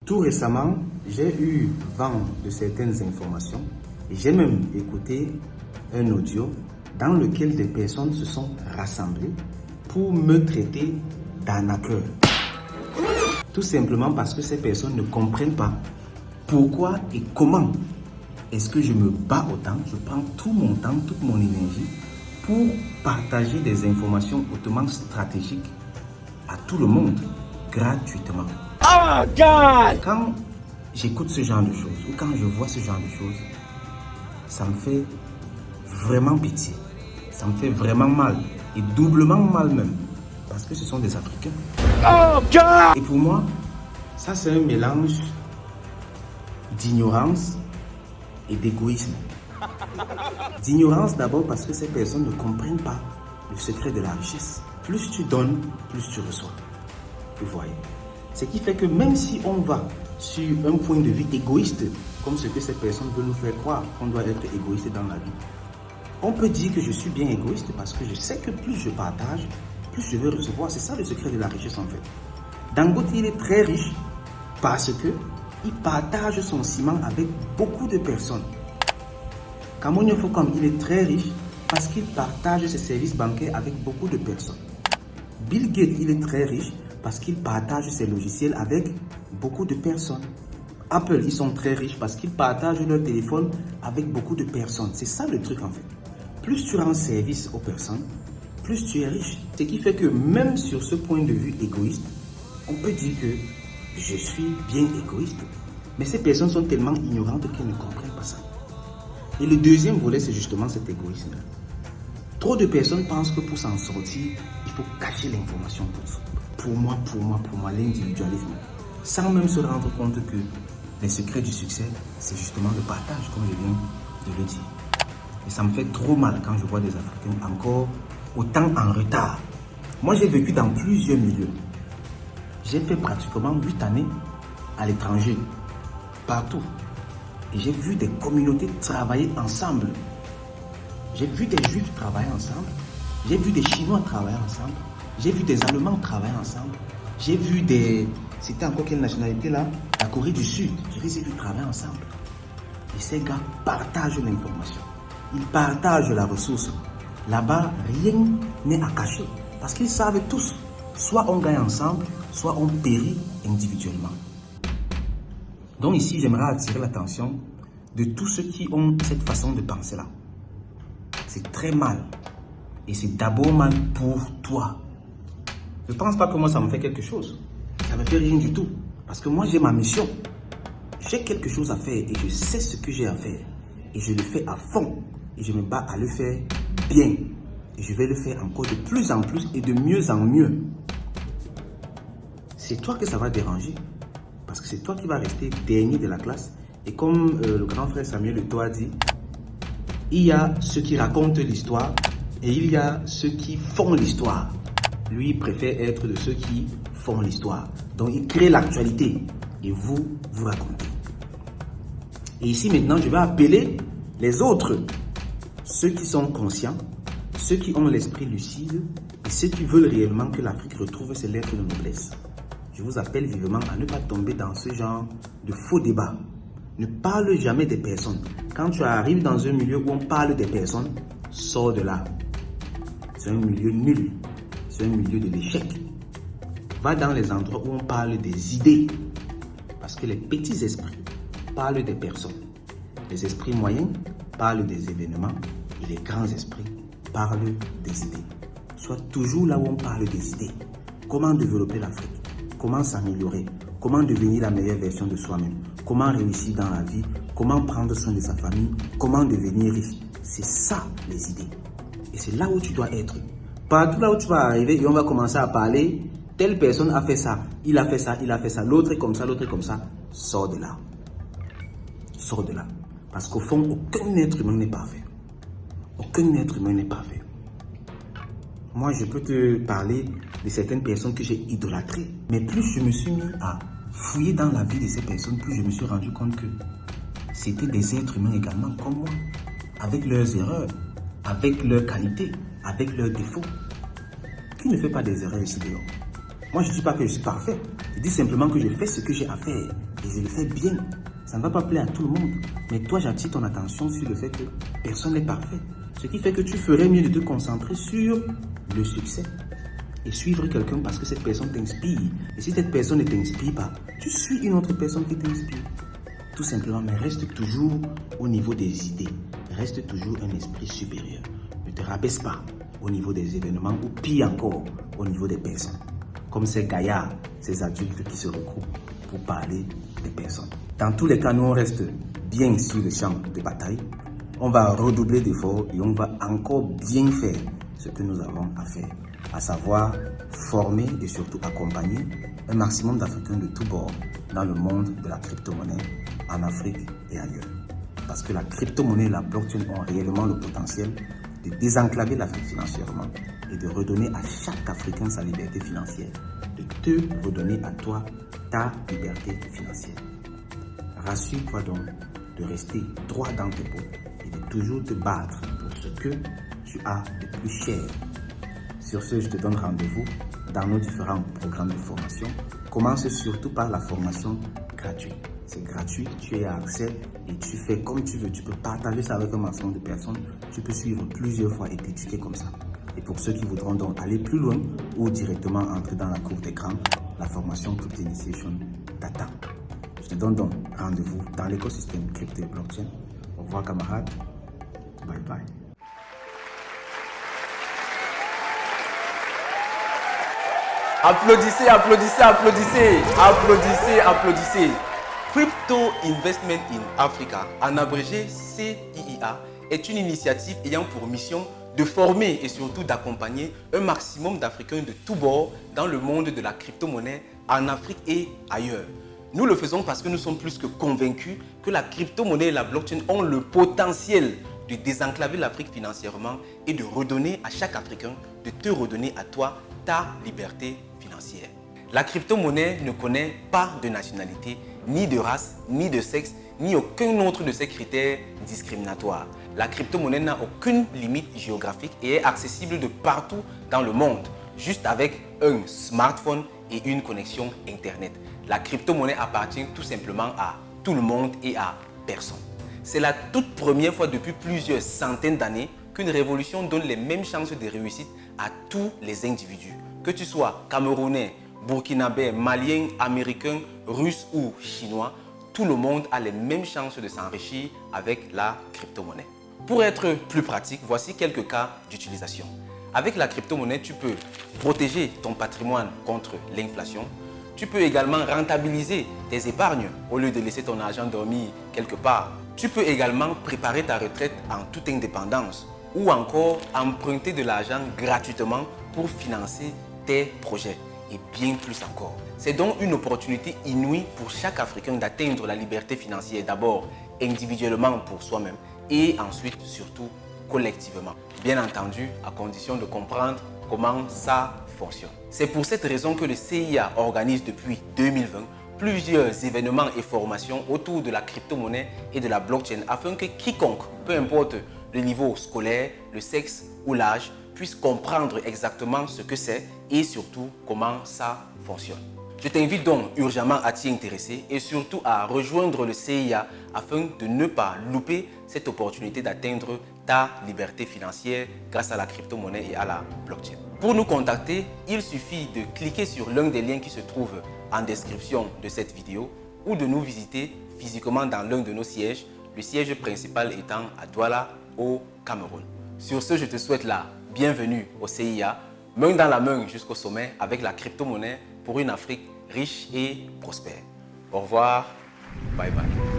Tout récemment, j'ai eu vent de certaines informations et j'ai même écouté un audio dans lequel des personnes se sont rassemblées pour me traiter d'arnaqueur. Tout simplement parce que ces personnes ne comprennent pas pourquoi et comment est-ce que je me bats autant, je prends tout mon temps, toute mon énergie pour partager des informations hautement stratégiques à tout le monde, gratuitement. Oh God! Quand j'écoute ce genre de choses ou quand je vois ce genre de choses, ça me fait vraiment pitié. Ça me fait vraiment mal et doublement mal même parce que ce sont des Africains. Oh God! Et pour moi, ça c'est un mélange d'ignorance et d'égoïsme. D'ignorance d'abord parce que ces personnes ne comprennent pas le secret de la richesse. Plus tu donnes, plus tu reçois. Vous voyez. Ce qui fait que même si on va sur un point de vue égoïste, comme ce que ces personnes veulent nous faire croire qu'on doit être égoïste dans la vie, on peut dire que je suis bien égoïste parce que je sais que plus je partage, plus je vais recevoir. C'est ça le secret de la richesse en fait. Dangote, il est très riche parce que il partage son ciment avec beaucoup de personnes. Kamonyo Fokam, il est très riche parce qu'il partage ses services bancaires avec beaucoup de personnes. Bill Gates, il est très riche parce qu'il partage ses logiciels avec beaucoup de personnes. Apple, ils sont très riches parce qu'ils partagent leur téléphone avec beaucoup de personnes. C'est ça le truc en fait. Plus tu rends service aux personnes, plus tu es riche. Ce qui fait que même sur ce point de vue égoïste, on peut dire que je suis bien égoïste. Mais ces personnes sont tellement ignorantes qu'elles ne comprennent pas ça. Et le deuxième volet, c'est justement cet égoïsme. Trop de personnes pensent que pour s'en sortir, il faut cacher l'information pour moi, l'individualisme. Sans même se rendre compte que les secrets du succès, c'est justement le partage, comme je viens de le dire. Et ça me fait trop mal quand je vois des Africains encore autant en retard. Moi, j'ai vécu dans plusieurs milieux. J'ai fait pratiquement 8 années à l'étranger, partout. Et j'ai vu des communautés travailler ensemble. J'ai vu des Juifs travailler ensemble. J'ai vu des Chinois travailler ensemble. J'ai vu des Allemands travailler ensemble. J'ai vu des... C'était encore quelle nationalité là? La Corée du Sud. Je les ai vus travailler ensemble. Et ces gars partagent l'information. Ils partagent la ressource. Là-bas, rien n'est à cacher. Parce qu'ils savent tous. Soit on gagne ensemble, soit on périt individuellement. Donc ici, j'aimerais attirer l'attention de tous ceux qui ont cette façon de penser-là. C'est très mal. Et c'est d'abord mal pour toi. Je ne pense pas que moi, ça me fait quelque chose. Ça ne me fait rien du tout. Parce que moi, j'ai ma mission. J'ai quelque chose à faire et je sais ce que j'ai à faire. Et je le fais à fond. Et je me bats à le faire bien. Et je vais le faire encore de plus en plus et de mieux en mieux. C'est toi que ça va déranger. Parce que c'est toi qui vas rester dernier de la classe. Et comme le grand frère Samuel Eto'o a dit, il y a ceux qui racontent l'histoire et il y a ceux qui font l'histoire. Lui, il préfère être de ceux qui font l'histoire. Donc, il crée l'actualité et vous racontez. Et ici, maintenant, je vais appeler les autres. Ceux qui sont conscients, ceux qui ont l'esprit lucide et ceux qui veulent réellement que l'Afrique retrouve ses lettres de noblesse. Je vous appelle vivement à ne pas tomber dans ce genre de faux débats. Ne parle jamais des personnes. Quand tu arrives dans un milieu où on parle des personnes, sors de là. C'est un milieu nul. C'est un milieu de l'échec. Va dans les endroits où on parle des idées. Parce que les petits esprits parlent des personnes. Les esprits moyens parlent des événements. Et les grands esprits parlent des idées. Sois toujours là où on parle des idées. Comment développer l'Afrique? Comment s'améliorer? Comment devenir la meilleure version de soi-même? Comment réussir dans la vie? Comment prendre soin de sa famille? Comment devenir riche? C'est ça les idées. Et c'est là où tu dois être. Partout là où tu vas arriver et on va commencer à parler, telle personne a fait ça, il a fait ça, il a fait ça, l'autre est comme ça, l'autre est comme ça. Sors de là. Sors de là. Parce qu'au fond, aucun être humain n'est parfait. Aucun être humain n'est parfait. Moi, je peux te parler de certaines personnes que j'ai idolâtrées. Mais plus je me suis mis à fouiller dans la vie de ces personnes, plus je me suis rendu compte que c'était des êtres humains également comme moi. Avec leurs erreurs, avec leurs qualités, avec leurs défauts. Qui ne fait pas des erreurs ici dehors? Moi, je ne dis pas que je suis parfait. Je dis simplement que je fais ce que j'ai à faire Et je le fais bien. Ça ne va pas plaire à tout le monde. Mais toi, j'attire ton attention sur le fait que personne n'est parfait. Ce qui fait que tu ferais mieux de te concentrer sur le succès. Et suivre quelqu'un parce que cette personne t'inspire. Et si cette personne ne t'inspire pas, tu suis une autre personne qui t'inspire. Tout simplement, mais reste toujours au niveau des idées. Reste toujours un esprit supérieur. Ne te rabaisse pas au niveau des événements ou pire encore, au niveau des personnes. Comme ces gaillards, ces adultes qui se regroupent pour parler des personnes. Dans tous les cas, nous on reste bien sur le champ de bataille. On va redoubler d'efforts et on va encore bien faire ce que nous avons à faire. À savoir former et surtout accompagner un maximum d'Africains de tous bords dans le monde de la crypto-monnaie en Afrique et ailleurs. Parce que la crypto-monnaie et la blockchain ont réellement le potentiel de désenclaver l'Afrique financièrement et de redonner à chaque Africain sa liberté financière, de te redonner à toi ta liberté financière. Rassure-toi donc de rester droit dans tes bottes et de toujours te battre pour ce que tu as de plus cher. Sur ce, je te donne rendez-vous dans nos différents programmes de formation. Commence surtout par la formation gratuite. C'est gratuit, tu as accès et tu fais comme tu veux. Tu peux partager ça avec un maximum de personnes. Tu peux suivre plusieurs fois et t'éduquer comme ça. Et pour ceux qui voudront donc aller plus loin ou directement entrer dans la cour d'écran, la formation Crypto Initiation t'attend. Je te donne donc rendez-vous dans l'écosystème crypto et blockchain. Au revoir camarades. Bye bye. Applaudissez, applaudissez, applaudissez, applaudissez, applaudissez. Crypto Investment in Africa, en abrégé CIIA, est une initiative ayant pour mission de former et surtout d'accompagner un maximum d'Africains de tous bords dans le monde de la crypto-monnaie en Afrique et ailleurs. Nous le faisons parce que nous sommes plus que convaincus que la crypto-monnaie et la blockchain ont le potentiel de désenclaver l'Afrique financièrement et de redonner à chaque Africain, de te redonner à toi ta liberté financière. La crypto-monnaie ne connaît pas de nationalité, ni de race, ni de sexe, ni aucun autre de ces critères discriminatoires. La crypto-monnaie n'a aucune limite géographique et est accessible de partout dans le monde, juste avec un smartphone et une connexion Internet. La crypto-monnaie appartient tout simplement à tout le monde et à personne. C'est la toute première fois depuis plusieurs centaines d'années qu'une révolution donne les mêmes chances de réussite à tous les individus. Que tu sois camerounais, burkinabé, malien, américain, russe ou chinois, tout le monde a les mêmes chances de s'enrichir avec la crypto-monnaie. Pour être plus pratique, voici quelques cas d'utilisation. Avec la crypto-monnaie, tu peux protéger ton patrimoine contre l'inflation. Tu peux également rentabiliser tes épargnes au lieu de laisser ton argent dormir quelque part. Tu peux également préparer ta retraite en toute indépendance ou encore emprunter de l'argent gratuitement pour financer tes projets et bien plus encore. C'est donc une opportunité inouïe pour chaque Africain d'atteindre la liberté financière, d'abord individuellement pour soi-même et ensuite surtout collectivement. Bien entendu, à condition de comprendre comment ça fonctionne. C'est pour cette raison que le CIA organise depuis 2020 plusieurs événements et formations autour de la crypto-monnaie et de la blockchain afin que quiconque, peu importe le niveau scolaire, le sexe ou l'âge, puisse comprendre exactement ce que c'est et surtout comment ça fonctionne. Je t'invite donc urgemment à t'y intéresser et surtout à rejoindre le CIA afin de ne pas louper cette opportunité d'atteindre ta liberté financière grâce à la crypto-monnaie et à la blockchain. Pour nous contacter, il suffit de cliquer sur l'un des liens qui se trouve en description de cette vidéo ou de nous visiter physiquement dans l'un de nos sièges, le siège principal étant à Douala au Cameroun. Sur ce, je te souhaite la bienvenue au CIA, main dans la main jusqu'au sommet avec la crypto-monnaie pour une Afrique riche et prospère. Au revoir, bye bye.